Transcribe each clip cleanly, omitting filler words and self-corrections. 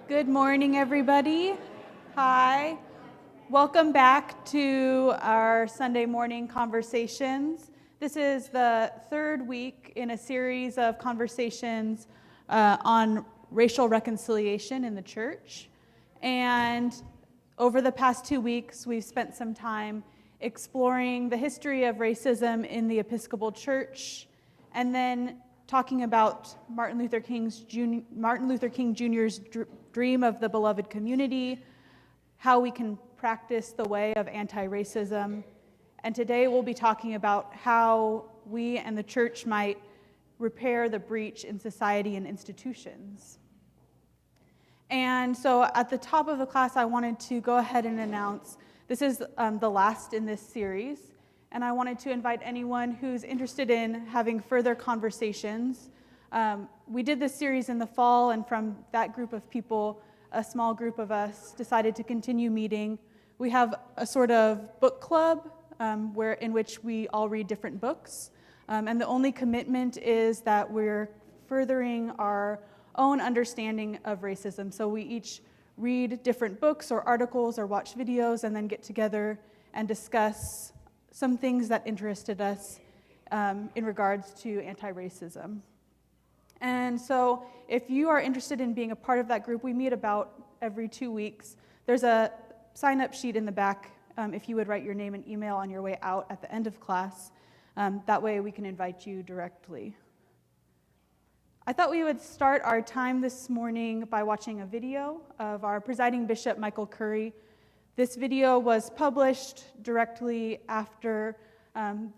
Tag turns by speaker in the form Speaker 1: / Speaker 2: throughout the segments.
Speaker 1: Good morning, everybody. Hi. Welcome back to our Sunday morning conversations. This is the third week in a series of conversations on racial reconciliation in the church. And over the past 2 weeks, we've spent some time exploring the history of racism in the Episcopal Church, and then talking about Martin Luther King Jr.'s dream of the beloved community, how we can practice the way of anti-racism. And today we'll be talking about how we and the church might repair the breach in society and institutions. And so at the top of the class, I wanted to go ahead and announce this is the last in this series. And I wanted to invite anyone who's interested in having further conversations. We did this series in the fall, and from that group of people, a small group of us decided to continue meeting. We have a sort of book club in which we all read different books. And the only commitment is that we're furthering our own understanding of racism. So we each read different books or articles or watch videos and then get together and discuss some things that interested us in regards to anti-racism. And so if you are interested in being a part of that group, we meet about every 2 weeks. There's a sign-up sheet in the back if you would write your name and email on your way out at the end of class. That way we can invite you directly. I thought we would start our time this morning by watching a video of our presiding bishop, Michael Curry. This video was published directly after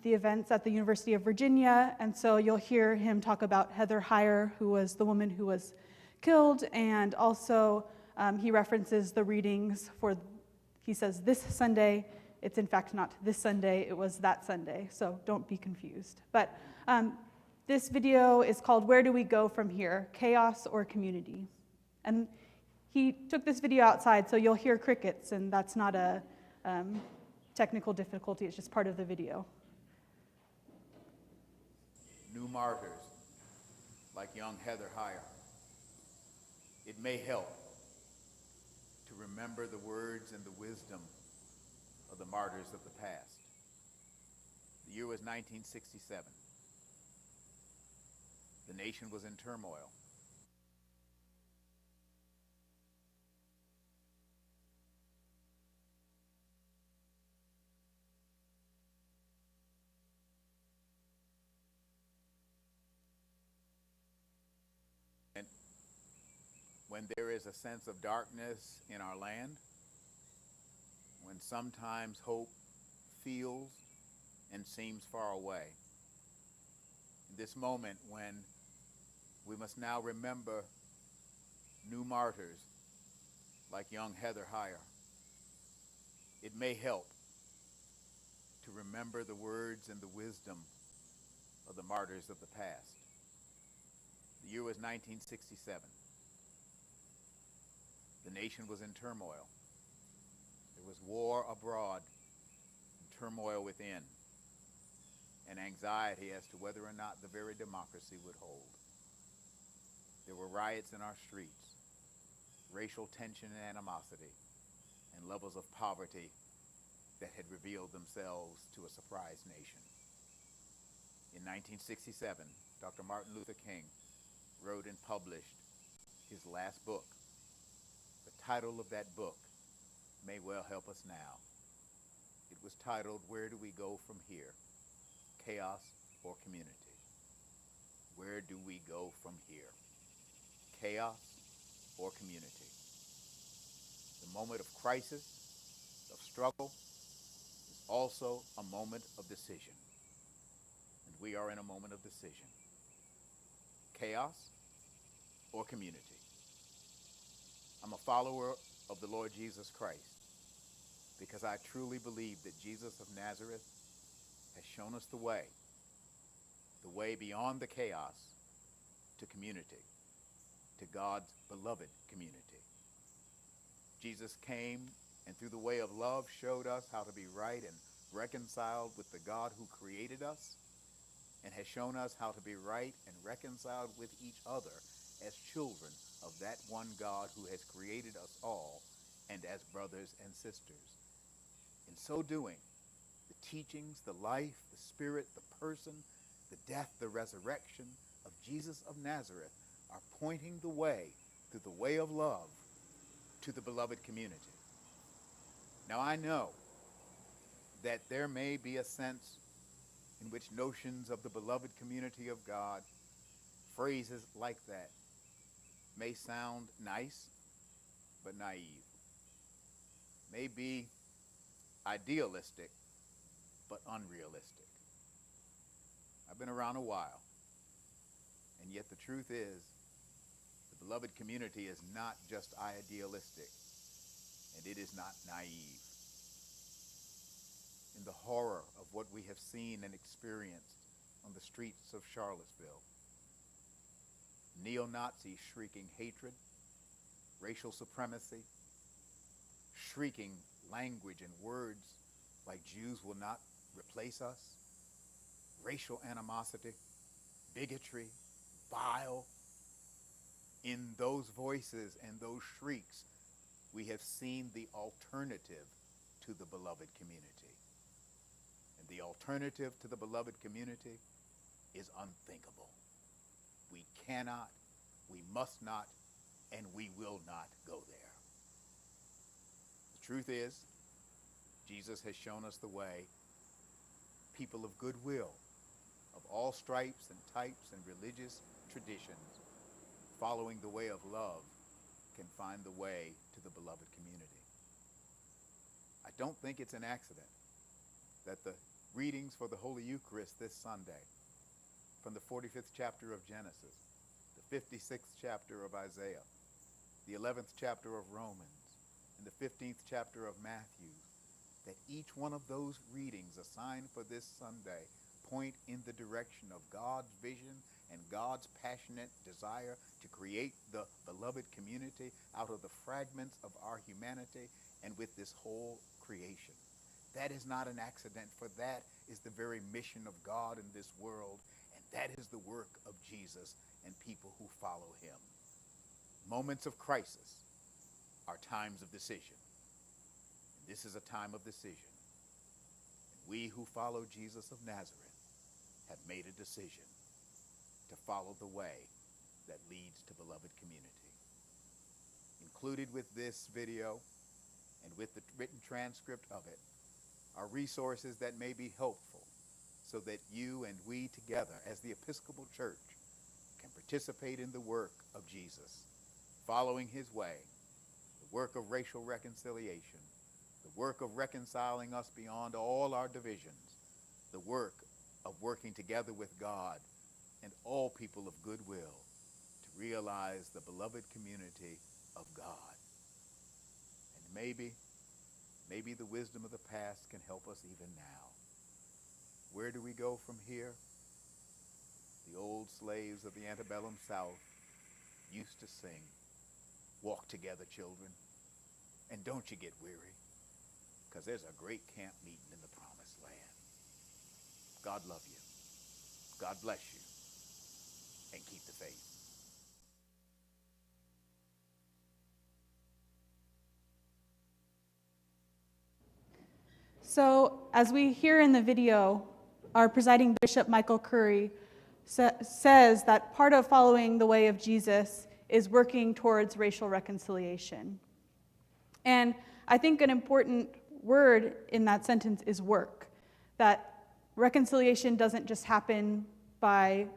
Speaker 1: the events at the University of Virginia, and so you'll hear him talk about Heather Heyer, who was the woman who was killed, and also he references the readings he says this Sunday. It's in fact not this Sunday, it was that Sunday, so don't be confused. But this video is called Where Do We Go From Here? Chaos or Community? And he took this video outside, so you'll hear crickets, and that's not a technical difficulty, it's just part of the video.
Speaker 2: New martyrs, like young Heather Heyer. It may help to remember the words and the wisdom of the martyrs of the past. The year was 1967. The nation was in turmoil. When there is a sense of darkness in our land, when sometimes hope feels and seems far away, in this moment when we must now remember new martyrs like young Heather Heyer, it may help to remember the words and the wisdom of the martyrs of the past. The year was 1967. The nation was in turmoil. There was war abroad, and turmoil within, and anxiety as to whether or not the very democracy would hold. There were riots in our streets, racial tension and animosity, and levels of poverty that had revealed themselves to a surprised nation. In 1967, Dr. Martin Luther King wrote and published his last book. The title of that book may well help us now. It was titled, Where Do We Go From Here? Chaos or Community? Where do we go from here? Chaos or community? The moment of crisis, of struggle, is also a moment of decision. And we are in a moment of decision. Chaos or community? I'm a follower of the Lord Jesus Christ because I truly believe that Jesus of Nazareth has shown us the way beyond the chaos to community, to God's beloved community. Jesus came and through the way of love showed us how to be right and reconciled with the God who created us, and has shown us how to be right and reconciled with each other as children of that one God who has created us all and as brothers and sisters. In so doing, the teachings, the life, the spirit, the person, the death, the resurrection of Jesus of Nazareth are pointing the way through the way of love to the beloved community. Now I know that there may be a sense in which notions of the beloved community of God, phrases like that, may sound nice but naive, may be idealistic but unrealistic. I've been around a while, and yet the truth is, the beloved community is not just idealistic, and it is not naive. In the horror of what we have seen and experienced on the streets of Charlottesville, neo-Nazis shrieking hatred, racial supremacy, shrieking language and words like Jews will not replace us, racial animosity, bigotry, vile. In those voices and those shrieks, we have seen the alternative to the beloved community. And the alternative to the beloved community is unthinkable. We cannot, we must not, and we will not go there. The truth is, Jesus has shown us the way. People of goodwill, of all stripes and types and religious traditions, following the way of love, can find the way to the beloved community. I don't think it's an accident that the readings for the Holy Eucharist this Sunday, from the 45th chapter of Genesis, the 56th chapter of Isaiah, the 11th chapter of Romans, and the 15th chapter of Matthew, that each one of those readings assigned for this Sunday point in the direction of God's vision and God's passionate desire to create the beloved community out of the fragments of our humanity and with this whole creation. That is not an accident, for that is the very mission of God in this world, and that is the work of Jesus and people who follow him. Moments of crisis are times of decision. And this is a time of decision. And we who follow Jesus of Nazareth have made a decision to follow the way that leads to beloved community. Included with this video and with the written transcript of it are resources that may be helpful so that you and we together as the Episcopal Church can participate in the work of Jesus, following his way, the work of racial reconciliation, the work of reconciling us beyond all our divisions, the work of working together with God and all people of goodwill to realize the beloved community of God. And maybe the wisdom of the past can help us even now. Where do we go from here? The old slaves of the antebellum South used to sing, "Walk together, children, and don't you get weary, because there's a great camp meeting in the promised land." God love you. God bless you. And keep the faith.
Speaker 1: So, as we hear in the video, our presiding Bishop Michael Curry says that part of following the way of Jesus is working towards racial reconciliation. And I think an important word in that sentence is work. That reconciliation doesn't just happen by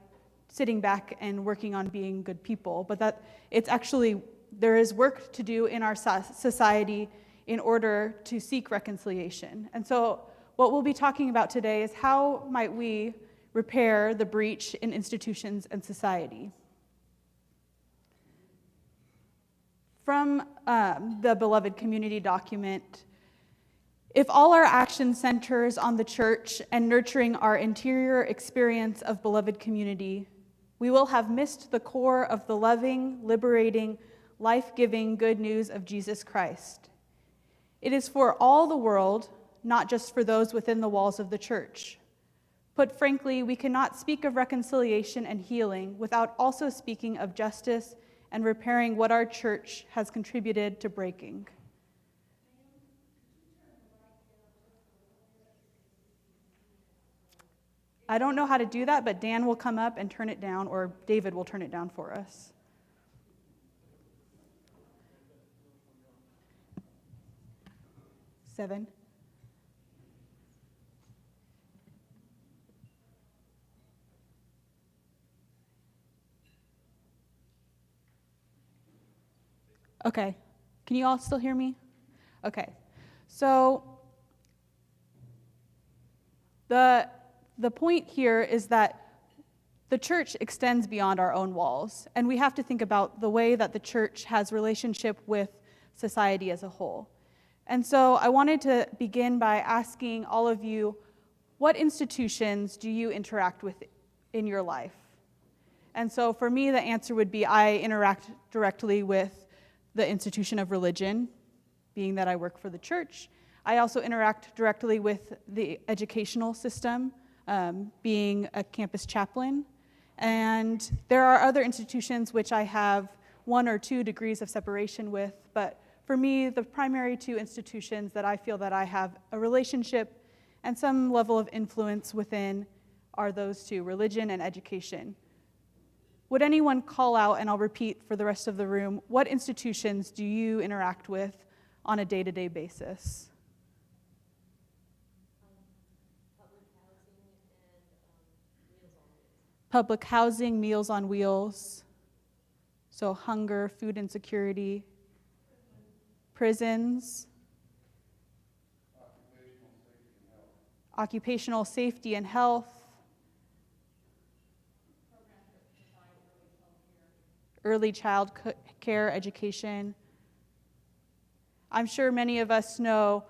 Speaker 1: sitting back and working on being good people, but that it's actually, there is work to do in our society in order to seek reconciliation. And so what we'll be talking about today is how might we repair the breach in institutions and society. From the Beloved Community document, if all our action centers on the church and nurturing our interior experience of beloved community, we will have missed the core of the loving, liberating, life-giving good news of Jesus Christ. It is for all the world, not just for those within the walls of the church. Put frankly, we cannot speak of reconciliation and healing without also speaking of justice and repairing what our church has contributed to breaking. I don't know how to do that, but Dan will come up and turn it down, or David will turn it down for us. Seven. Okay. Can you all still hear me? Okay. So the point here is that the church extends beyond our own walls, and we have to think about the way that the church has relationship with society as a whole. And so I wanted to begin by asking all of you, what institutions do you interact with in your life? And so for me, the answer would be I interact directly with the institution of religion, being that I work for the church. I also interact directly with the educational system, being a campus chaplain. And there are other institutions which I have 1 or 2 degrees of separation with, but for me, the primary 2 institutions that I feel that I have a relationship and some level of influence within are those 2, religion and education. Would anyone call out, and I'll repeat for the rest of the room, what institutions do you interact with on a day-to-day basis? Public housing, Meals on Wheels. So hunger, food insecurity. Prisons. Occupational safety and health. Early child care education. I'm sure many of us know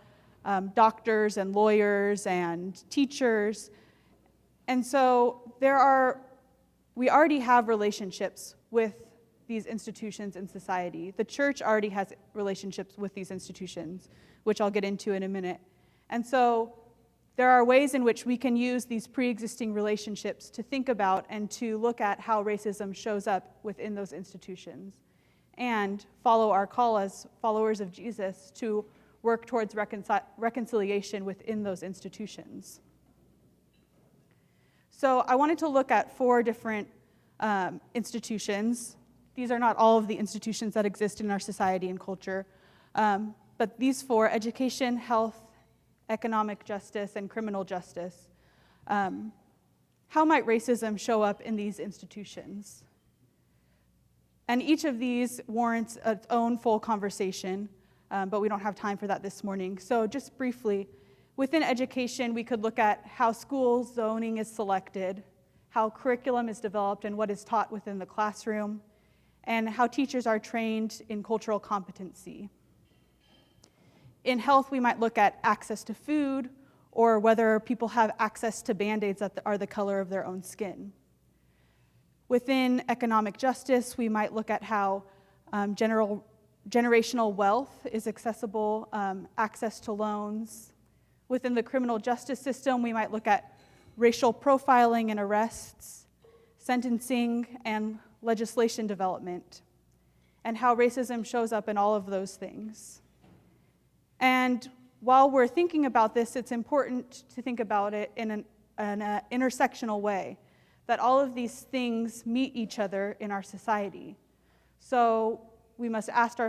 Speaker 1: doctors and lawyers and teachers. And so we already have relationships with these institutions in society. The church already has relationships with these institutions, which I'll get into in a minute. And so there are ways in which we can use these pre-existing relationships to think about and to look at how racism shows up within those institutions and follow our call as followers of Jesus to work towards reconciliation within those institutions. So I wanted to look at 4 different institutions. These are not all of the institutions that exist in our society and culture, but these 4, education, health, economic justice, and criminal justice. How might racism show up in these institutions? And each of these warrants its own full conversation, but we don't have time for that this morning. So just briefly, within education, we could look at how school zoning is selected, how curriculum is developed and what is taught within the classroom, and how teachers are trained in cultural competency. In health, we might look at access to food or whether people have access to Band-Aids that are the color of their own skin. Within economic justice, we might look at how generational wealth is accessible, access to loans. Within the criminal justice system, we might look at racial profiling and arrests, sentencing, and legislation development, and how racism shows up in all of those things. And while we're thinking about this, it's important to think about it in an intersectional way, that all of these things meet each other in our society. So we must ask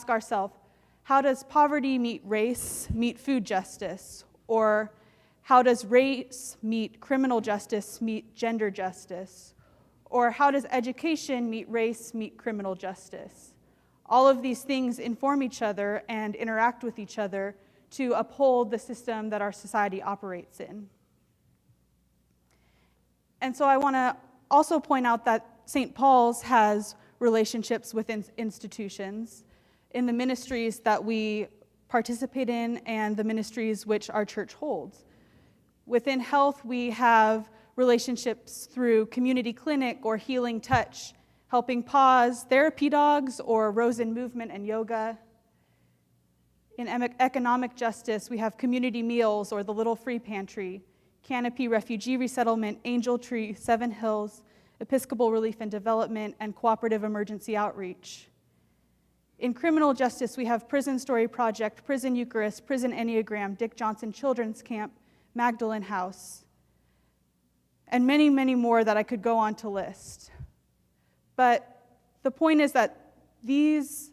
Speaker 1: ourselves, how does poverty meet race, meet food justice? Or how does race meet criminal justice, meet gender justice? Or how does education meet race, meet criminal justice? All of these things inform each other and interact with each other to uphold the system that our society operates in. And so I want to also point out that St. Paul's has relationships with institutions in the ministries that we participate in and the ministries which our church holds. Within health, we have relationships through community clinic or healing touch, helping pause, therapy dogs, or Rosen movement and yoga. In economic justice, we have community meals or the Little Free Pantry, Canopy Refugee Resettlement, Angel Tree, Seven Hills, Episcopal Relief and Development, and Cooperative Emergency Outreach. In criminal justice, we have Prison Story Project, Prison Eucharist, Prison Enneagram, Dick Johnson Children's Camp, Magdalene House, and many, many more that I could go on to list. But the point is that these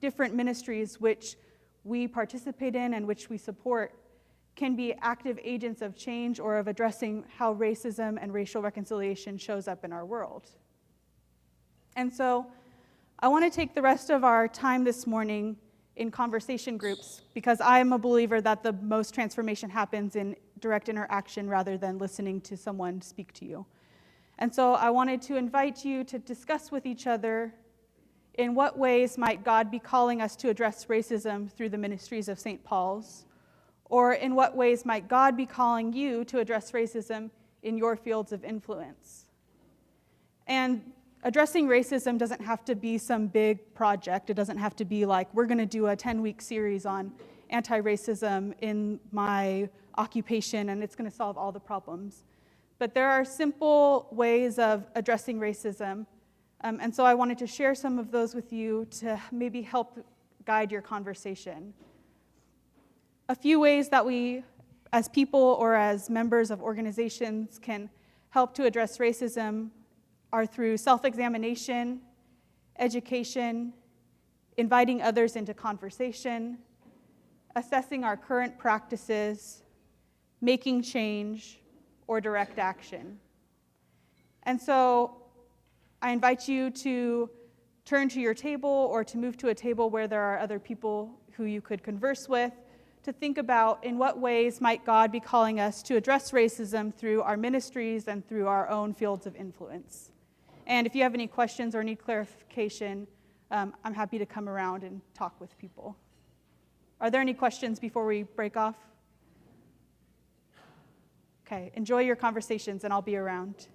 Speaker 1: different ministries which we participate in and which we support can be active agents of change or of addressing how racism and racial reconciliation shows up in our world. And so I want to take the rest of our time this morning in conversation groups because I am a believer that the most transformation happens in direct interaction rather than listening to someone speak to you. And so I wanted to invite you to discuss with each other in what ways might God be calling us to address racism through the ministries of St. Paul's, or in what ways might God be calling you to address racism in your fields of influence. And addressing racism doesn't have to be some big project. It doesn't have to be like, we're going to do a 10-week series on anti-racism in my occupation and it's going to solve all the problems. But there are simple ways of addressing racism. And so I wanted to share some of those with you to maybe help guide your conversation. A few ways that we, as people or as members of organizations, can help to address racism are through self-examination, education, inviting others into conversation, assessing our current practices, making change, or direct action. And so I invite you to turn to your table or to move to a table where there are other people who you could converse with, to think about in what ways might God be calling us to address racism through our ministries and through our own fields of influence. And if you have any questions or need clarification, I'm happy to come around and talk with people. Are there any questions before we break off? Okay, enjoy your conversations and I'll be around.